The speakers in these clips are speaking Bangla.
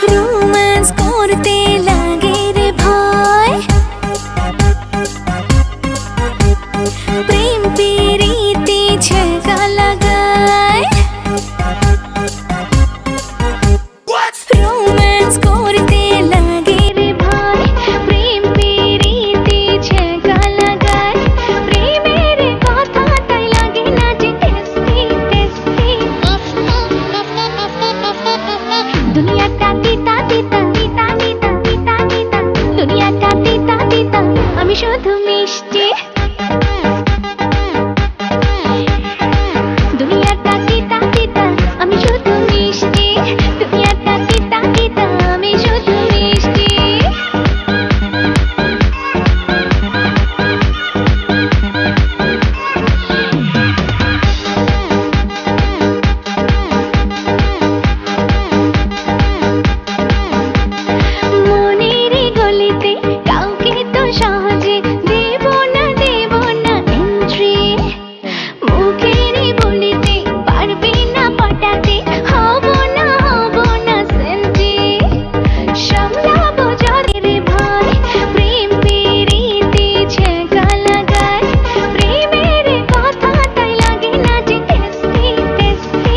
রোম্যান্স করতে লাগে রে ভয়, প্রেম প্রীতি ছেঁকা লাগায়। রোম্যান্স করতে লাগে রে ভয়, প্রেম প্রীতি ছেঁকা লাগায়। প্রেমের কথা তাই লাগে না যে টেস্টি টেস্টি। দুনিয়াটা তিতা তিতা তিতা তিতা তিতা তিতা, দুনিয়াটা তিতা তিতা, আমি শুধু মিষ্টি। দুনিয়াটা তিতা তিতা, আমি শুধু মিষ্টি। দুনিয়াটা তিতা তিতা, আমি শুধু মিষ্টি। মনের গলিতে কাউকে তো সহজে দেব না এন্ট্রি। মুখের বলিতে পারবে না পটাতে, হব না সেন্টি। সামলাবো জ্বরের ভয়, প্রেম প্রীতি ছেঁকা লাগায়। প্রেমের কথা তাই লাগে না যে টেস্টি টেস্টি।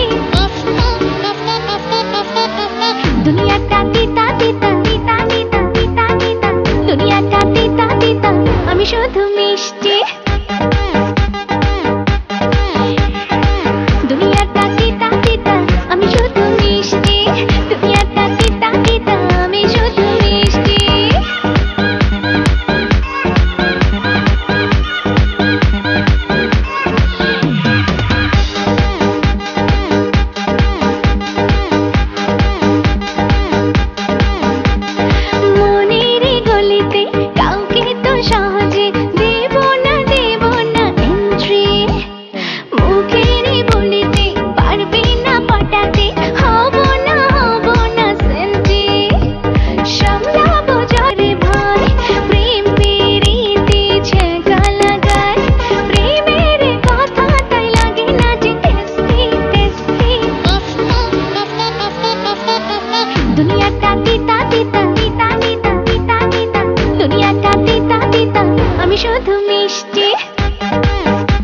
দুনিয়াটা তিতা তিতা তিতা তিতা তিতা তিতা, দুনিয়াটা তিতা তিতা, আমি শুধু মিষ্টি। দুনিয়াটা তিতা তিতা, আমি শুধু মিষ্টি। দুনিয়াটা তিতা তিতা, আমি শুধু মিষ্টি। মনের গলিতে কাউকে তো সহজে দেব না এন্ট্রি। মুখের বলিতে পারবে না পটাতে, হব না সেন্টি। সামলাবো জ্বরে ভয়, প্রেম প্রীতি ছেঁকা লাগায়। প্রেমের কথা তাই লাগে না যে টেস্টি টেস্টি। দুনিয়াটা